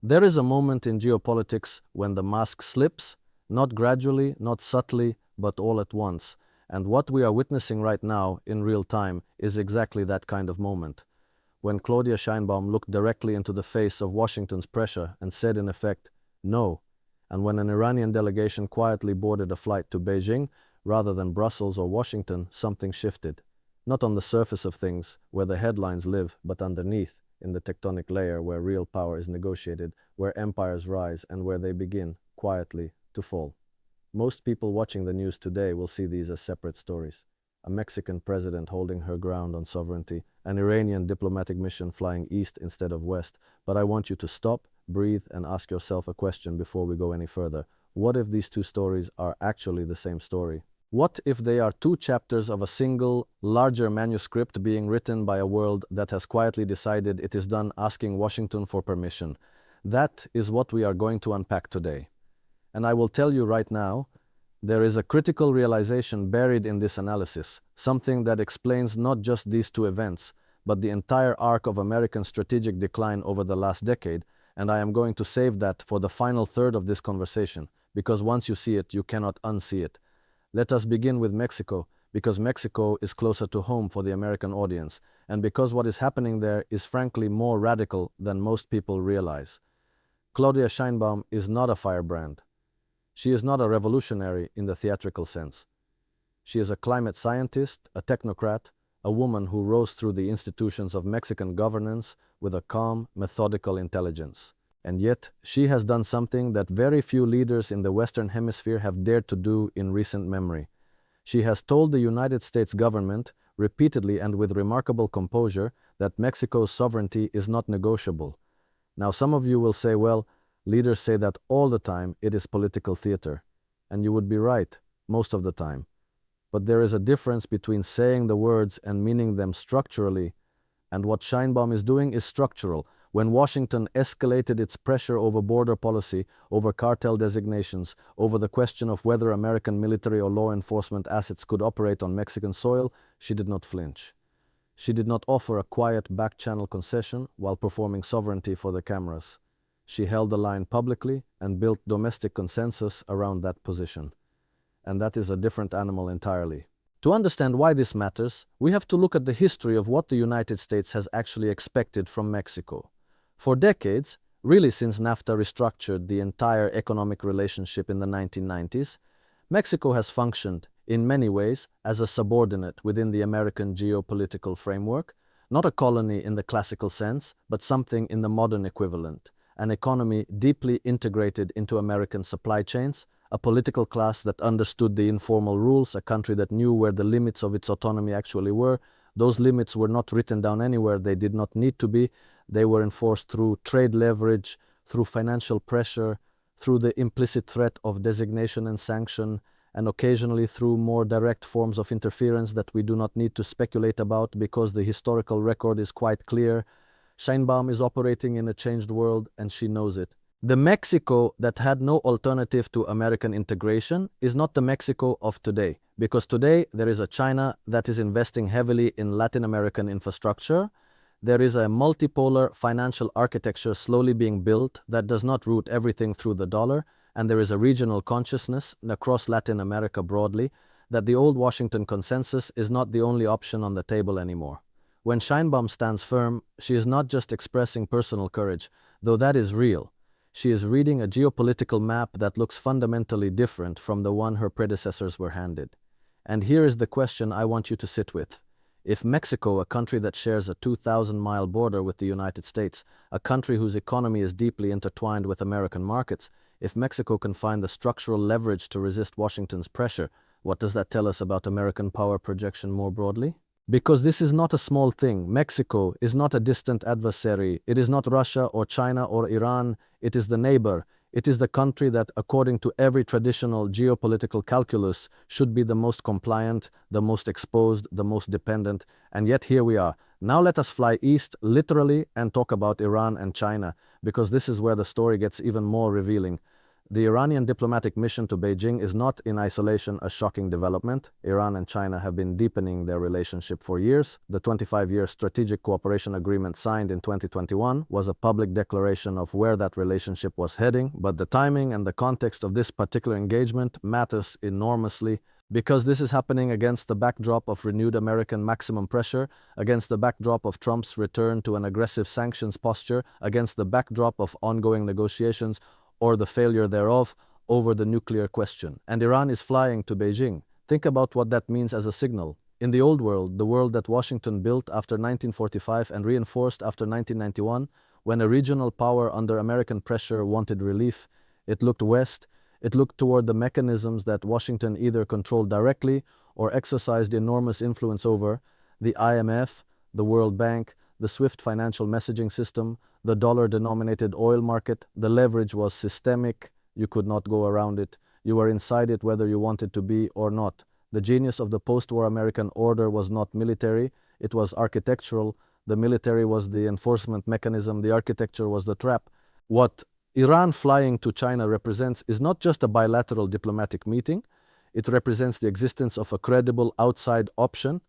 There is a moment in geopolitics when the mask slips, not gradually, not subtly, but all at once. And what we are witnessing right now, in real time, is exactly that kind of moment. When Claudia Sheinbaum looked directly into the face of Washington's pressure and said in effect, no, and when an Iranian delegation quietly boarded a flight to Beijing, rather than Brussels or Washington, something shifted. Not on the surface of things, where the headlines live, but underneath, in the tectonic layer where real power is negotiated, where empires rise and where they begin, quietly, to fall. Most people watching the news today will see these as separate stories. A Mexican president holding her ground on sovereignty, an Iranian diplomatic mission flying east instead of west. But I want you to stop, breathe, and ask yourself a question before we go any further. What if these two stories are actually the same story? What if they are two chapters of a single, larger manuscript being written by a world that has quietly decided it is done asking Washington for permission? That is what we are going to unpack today. And I will tell you right now, there is a critical realization buried in this analysis, something that explains not just these two events, but the entire arc of American strategic decline over the last decade, and I am going to save that for the final third of this conversation, because once you see it, you cannot unsee it. Let us begin with Mexico, because Mexico is closer to home for the American audience, and because what is happening there is frankly more radical than most people realize. Claudia Sheinbaum is not a firebrand. She is not a revolutionary in the theatrical sense. She is a climate scientist, a technocrat, a woman who rose through the institutions of Mexican governance with a calm, methodical intelligence. And yet, she has done something that very few leaders in the Western Hemisphere have dared to do in recent memory. She has told the United States government, repeatedly and with remarkable composure, that Mexico's sovereignty is not negotiable. Now, some of you will say, well, leaders say that all the time, it is political theater. And you would be right, most of the time. But there is a difference between saying the words and meaning them structurally, and what Sheinbaum is doing is structural. When Washington escalated its pressure over border policy, over cartel designations, over the question of whether American military or law enforcement assets could operate on Mexican soil, she did not flinch. She did not offer a quiet back-channel concession while performing sovereignty for the cameras. She held the line publicly and built domestic consensus around that position. And that is a different animal entirely. To understand why this matters, we have to look at the history of what the United States has actually expected from Mexico. For decades, really since NAFTA restructured the entire economic relationship in the 1990s, Mexico has functioned, in many ways, as a subordinate within the American geopolitical framework, not a colony in the classical sense, but something in the modern equivalent, an economy deeply integrated into American supply chains, a political class that understood the informal rules, a country that knew where the limits of its autonomy actually were. Those limits were not written down anywhere, they did not need to be. They were enforced through trade leverage, through financial pressure, through the implicit threat of designation and sanction, and occasionally through more direct forms of interference that we do not need to speculate about because the historical record is quite clear. Sheinbaum is operating in a changed world, and she knows it. The Mexico that had no alternative to American integration is not the Mexico of today, because today there is a China that is investing heavily in Latin American infrastructure. There is a multipolar financial architecture slowly being built that does not root everything through the dollar, and there is a regional consciousness across Latin America broadly that the old Washington consensus is not the only option on the table anymore. When Sheinbaum stands firm, she is not just expressing personal courage, though that is real. She is reading a geopolitical map that looks fundamentally different from the one her predecessors were handed. And here is the question I want you to sit with. If Mexico, a country that shares a 2,000-mile border with the United States, a country whose economy is deeply intertwined with American markets, if Mexico can find the structural leverage to resist Washington's pressure, what does that tell us about American power projection more broadly? Because this is not a small thing. Mexico is not a distant adversary. It is not Russia or China or Iran. It is the neighbor. It is the country that, according to every traditional geopolitical calculus, should be the most compliant, the most exposed, the most dependent. And yet here we are. Now let us fly east, literally, and talk about Iran and China, because this is where the story gets even more revealing. The Iranian diplomatic mission to Beijing is not in isolation a shocking development. Iran and China have been deepening their relationship for years. The 25-year strategic cooperation agreement signed in 2021 was a public declaration of where that relationship was heading, but the timing and the context of this particular engagement matters enormously because this is happening against the backdrop of renewed American maximum pressure, against the backdrop of Trump's return to an aggressive sanctions posture, against the backdrop of ongoing negotiations or the failure thereof over the nuclear question. And Iran is flying to Beijing. Think about what that means as a signal. In the old world, the world that Washington built after 1945 and reinforced after 1991, when a regional power under American pressure wanted relief, it looked west. It looked toward the mechanisms that Washington either controlled directly or exercised enormous influence over: the IMF, the World Bank, the SWIFT financial messaging system, the dollar-denominated oil market. The leverage was systemic. You could not go around it. You were inside it whether you wanted to be or not. The genius of the post-war American order was not military, it was architectural. The military was the enforcement mechanism, the architecture was the trap. What Iran flying to China represents is not just a bilateral diplomatic meeting, it represents the existence of a credible outside option,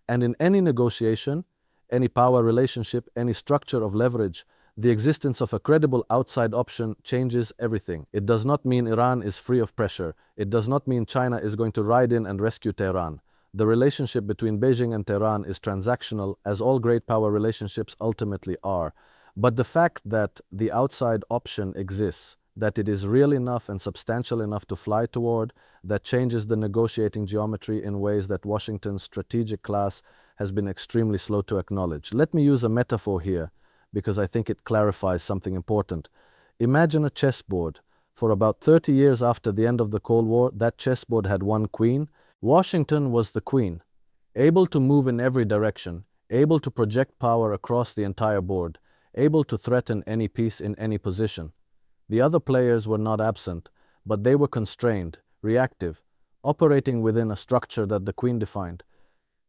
and in any negotiation, any power relationship, any structure of leverage, the existence of a credible outside option changes everything. It does not mean Iran is free of pressure. It does not mean China is going to ride in and rescue Tehran. The relationship between Beijing and Tehran is transactional, as all great power relationships ultimately are. But the fact that the outside option exists, that it is real enough and substantial enough to fly toward, that changes the negotiating geometry in ways that Washington's strategic class has been extremely slow to acknowledge. Let me use a metaphor here, because I think it clarifies something important. Imagine a chessboard. For about 30 years after the end of the Cold War, that chessboard had one queen. Washington was the queen, able to move in every direction, able to project power across the entire board, able to threaten any piece in any position. The other players were not absent, but they were constrained, reactive, operating within a structure that the queen defined.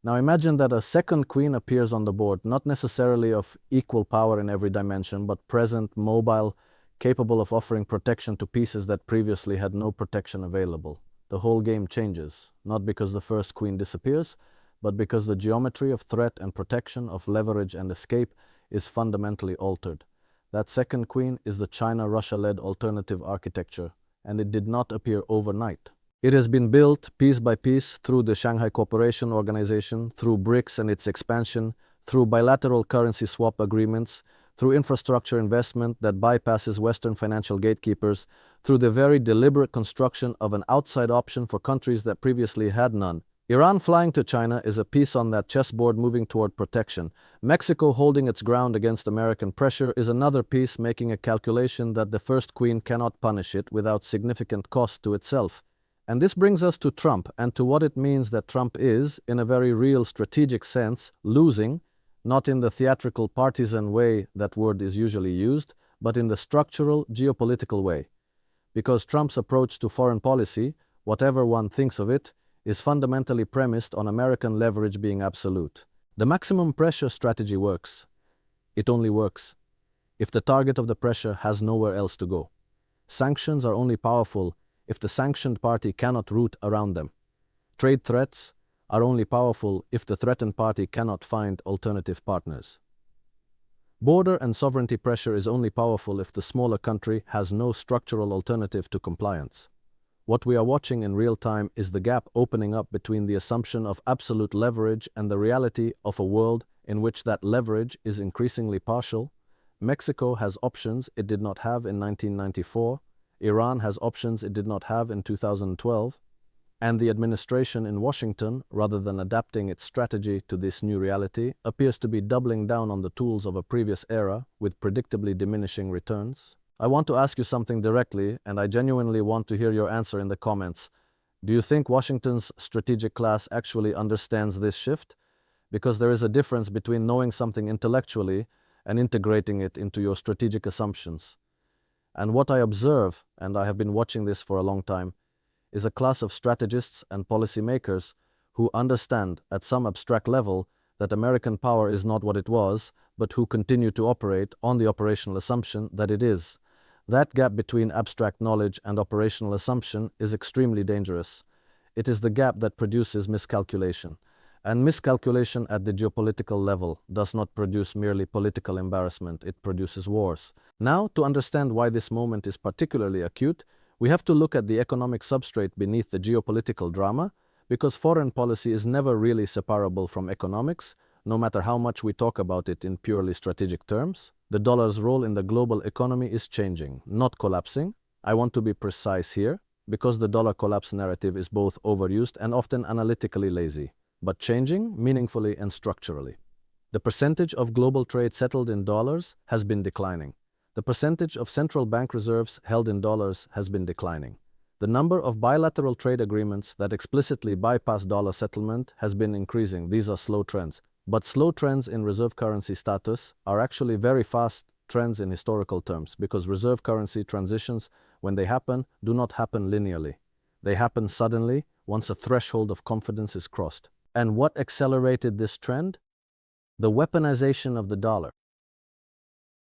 Now imagine that a second queen appears on the board, not necessarily of equal power in every dimension, but present, mobile, capable of offering protection to pieces that previously had no protection available. The whole game changes, not because the first queen disappears, but because the geometry of threat and protection, of leverage and escape, is fundamentally altered. That second queen is the China-Russia-led alternative architecture, and it did not appear overnight. It has been built piece by piece through the Shanghai Cooperation Organization, through BRICS and its expansion, through bilateral currency swap agreements, through infrastructure investment that bypasses Western financial gatekeepers, through the very deliberate construction of an outside option for countries that previously had none. Iran flying to China is a piece on that chessboard moving toward protection. Mexico holding its ground against American pressure is another piece making a calculation that the first queen cannot punish it without significant cost to itself. And this brings us to Trump and to what it means that Trump is, in a very real strategic sense, losing, not in the theatrical partisan way that word is usually used, but in the structural geopolitical way. Because Trump's approach to foreign policy, whatever one thinks of it, is fundamentally premised on American leverage being absolute. The maximum pressure strategy works. It only works if the target of the pressure has nowhere else to go. Sanctions are only powerful if the sanctioned party cannot root around them. Trade threats are only powerful if the threatened party cannot find alternative partners. Border and sovereignty pressure is only powerful if the smaller country has no structural alternative to compliance. What we are watching in real time is the gap opening up between the assumption of absolute leverage and the reality of a world in which that leverage is increasingly partial. Mexico has options it did not have in 1994. Iran has options it did not have in 2012, and the administration in Washington, rather than adapting its strategy to this new reality, appears to be doubling down on the tools of a previous era with predictably diminishing returns. I want to ask you something directly, and I genuinely want to hear your answer in the comments. Do you think Washington's strategic class actually understands this shift? Because there is a difference between knowing something intellectually and integrating it into your strategic assumptions. And what I observe, and I have been watching this for a long time, is a class of strategists and policymakers who understand at some abstract level that American power is not what it was, but who continue to operate on the operational assumption that it is. That gap between abstract knowledge and operational assumption is extremely dangerous. It is the gap that produces miscalculation. And miscalculation at the geopolitical level does not produce merely political embarrassment, it produces wars. Now, to understand why this moment is particularly acute, we have to look at the economic substrate beneath the geopolitical drama, because foreign policy is never really separable from economics, no matter how much we talk about it in purely strategic terms. The dollar's role in the global economy is changing, not collapsing. I want to be precise here, because the dollar collapse narrative is both overused and often analytically lazy, but changing meaningfully and structurally. The percentage of global trade settled in dollars has been declining. The percentage of central bank reserves held in dollars has been declining. The number of bilateral trade agreements that explicitly bypass dollar settlement has been increasing. These are slow trends. But slow trends in reserve currency status are actually very fast trends in historical terms, because reserve currency transitions, when they happen, do not happen linearly. They happen suddenly once a threshold of confidence is crossed. And what accelerated this trend? The weaponization of the dollar.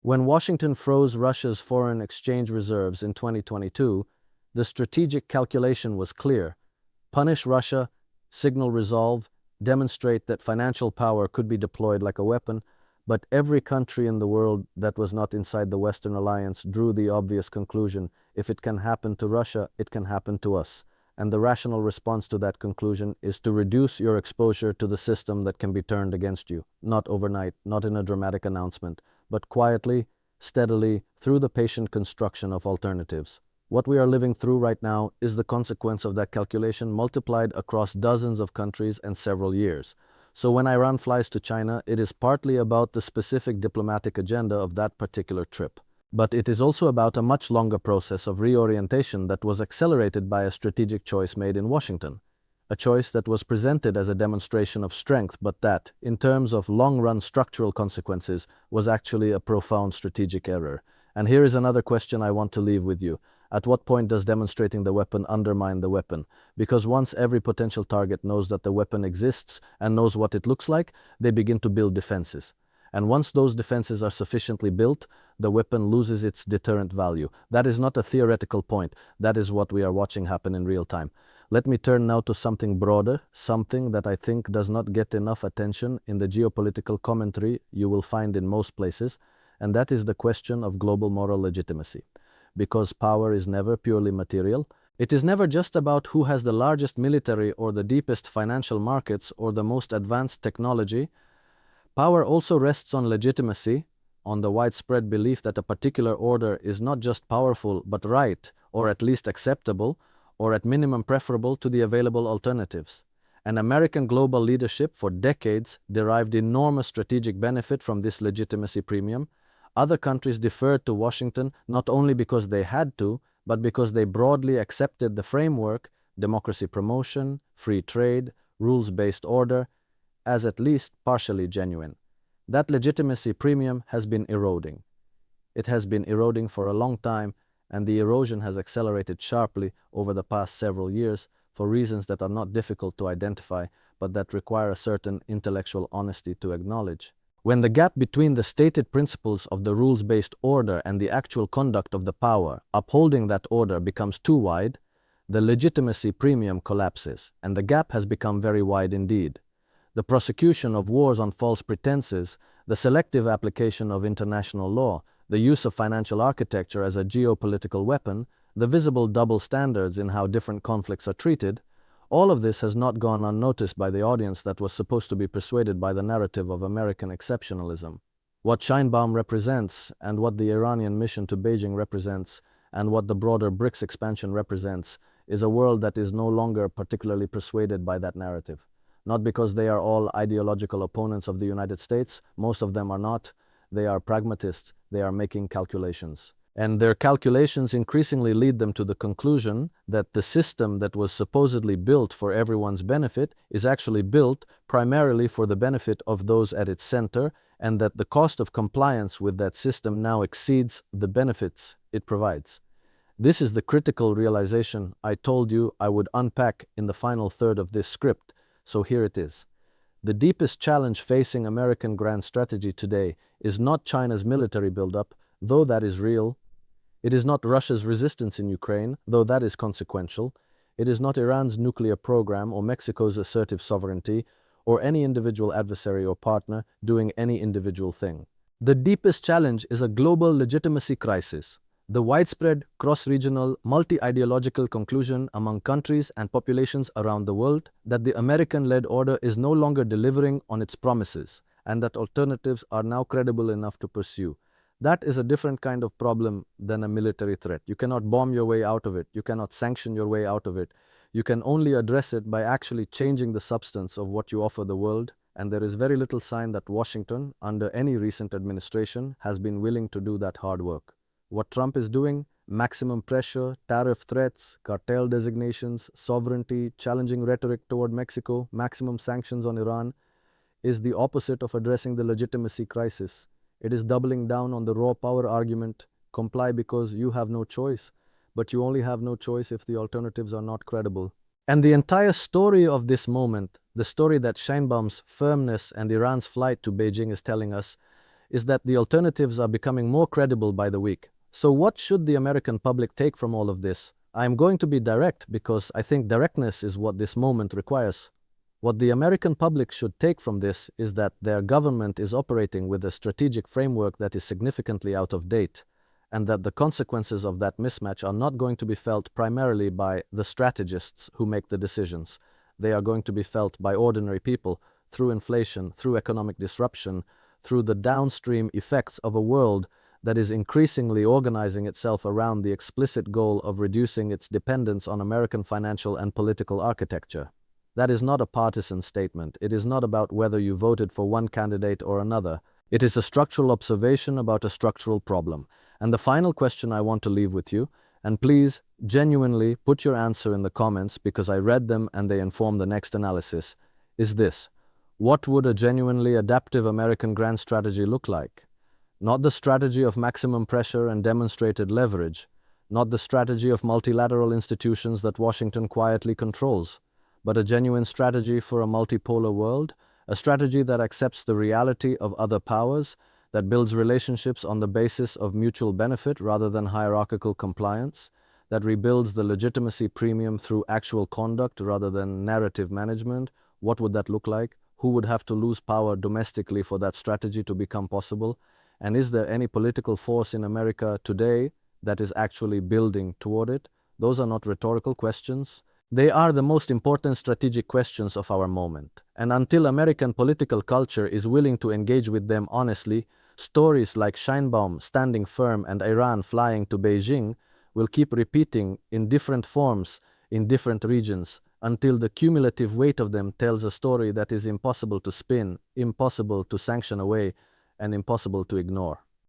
When Washington froze Russia's foreign exchange reserves in 2022, the strategic calculation was clear. Punish Russia, signal resolve, demonstrate that financial power could be deployed like a weapon, but every country in the world that was not inside the Western alliance drew the obvious conclusion: if it can happen to Russia, it can happen to us. And the rational response to that conclusion is to reduce your exposure to the system that can be turned against you, not overnight, not in a dramatic announcement, but quietly, steadily, through the patient construction of alternatives. What we are living through right now is the consequence of that calculation multiplied across dozens of countries and several years. So when Iran flies to China, it is partly about the specific diplomatic agenda of that particular trip. But it is also about a much longer process of reorientation that was accelerated by a strategic choice made in Washington. A choice that was presented as a demonstration of strength, but that, in terms of long-run structural consequences, was actually a profound strategic error. And here is another question I want to leave with you. At what point does demonstrating the weapon undermine the weapon? Because once every potential target knows that the weapon exists and knows what it looks like, they begin to build defenses. And once those defenses are sufficiently built, the weapon loses its deterrent value. That is not a theoretical point. That is what we are watching happen in real time. Let me turn now to something broader, something that I think does not get enough attention in the geopolitical commentary you will find in most places, and that is the question of global moral legitimacy. Because power is never purely material, it is never just about who has the largest military or the deepest financial markets or the most advanced technology. Power also rests on legitimacy, on the widespread belief that a particular order is not just powerful but right, or at least acceptable, or at minimum preferable to the available alternatives. And American global leadership for decades derived enormous strategic benefit from this legitimacy premium. Other countries deferred to Washington not only because they had to, but because they broadly accepted the framework, democracy promotion, free trade, rules-based order, as at least partially genuine. That legitimacy premium has been eroding. It has been eroding for a long time, and the erosion has accelerated sharply over the past several years for reasons that are not difficult to identify, but that require a certain intellectual honesty to acknowledge. When the gap between the stated principles of the rules-based order and the actual conduct of the power upholding that order becomes too wide, the legitimacy premium collapses, and the gap has become very wide indeed. The prosecution of wars on false pretenses, the selective application of international law, the use of financial architecture as a geopolitical weapon, the visible double standards in how different conflicts are treated, all of this has not gone unnoticed by the audience that was supposed to be persuaded by the narrative of American exceptionalism. What Sheinbaum represents, and what the Iranian mission to Beijing represents, and what the broader BRICS expansion represents, is a world that is no longer particularly persuaded by that narrative. Not because they are all ideological opponents of the United States, most of them are not. They are pragmatists, they are making calculations. And their calculations increasingly lead them to the conclusion that the system that was supposedly built for everyone's benefit is actually built primarily for the benefit of those at its center, and that the cost of compliance with that system now exceeds the benefits it provides. This is the critical realization I told you I would unpack in the final third of this script. So here it is. The deepest challenge facing American grand strategy today is not China's military buildup, though that is real. It is not Russia's resistance in Ukraine, though that is consequential. It is not Iran's nuclear program or Mexico's assertive sovereignty or any individual adversary or partner doing any individual thing. The deepest challenge is a global legitimacy crisis. The widespread, cross-regional, multi-ideological conclusion among countries and populations around the world that the American-led order is no longer delivering on its promises and that alternatives are now credible enough to pursue. That is a different kind of problem than a military threat. You cannot bomb your way out of it. You cannot sanction your way out of it. You can only address it by actually changing the substance of what you offer the world, and there is very little sign that Washington, under any recent administration, has been willing to do that hard work. What Trump is doing, maximum pressure, tariff threats, cartel designations, sovereignty, challenging rhetoric toward Mexico, maximum sanctions on Iran, is the opposite of addressing the legitimacy crisis. It is doubling down on the raw power argument, comply because you have no choice, but you only have no choice if the alternatives are not credible. And the entire story of this moment, the story that Sheinbaum's firmness and Iran's flight to Beijing is telling us, is that the alternatives are becoming more credible by the week. So what should the American public take from all of this? I'm going to be direct because I think directness is what this moment requires. What the American public should take from this is that their government is operating with a strategic framework that is significantly out of date, and that the consequences of that mismatch are not going to be felt primarily by the strategists who make the decisions. They are going to be felt by ordinary people through inflation, through economic disruption, through the downstream effects of a world that is increasingly organizing itself around the explicit goal of reducing its dependence on American financial and political architecture. That is not a partisan statement. It is not about whether you voted for one candidate or another. It is a structural observation about a structural problem. And the final question I want to leave with you, and please genuinely put your answer in the comments because I read them and they inform the next analysis, is this: what would a genuinely adaptive American grand strategy look like? Not the strategy of maximum pressure and demonstrated leverage, not the strategy of multilateral institutions that Washington quietly controls, but a genuine strategy for a multipolar world, a strategy that accepts the reality of other powers, that builds relationships on the basis of mutual benefit rather than hierarchical compliance, that rebuilds the legitimacy premium through actual conduct rather than narrative management. What would that look like? Who would have to lose power domestically for that strategy to become possible? And is there any political force in America today that is actually building toward it? Those are not rhetorical questions. They are the most important strategic questions of our moment. And until American political culture is willing to engage with them honestly, stories like Sheinbaum standing firm and Iran flying to Beijing will keep repeating in different forms in different regions until the cumulative weight of them tells a story that is impossible to spin, impossible to sanction away, and impossible to ignore.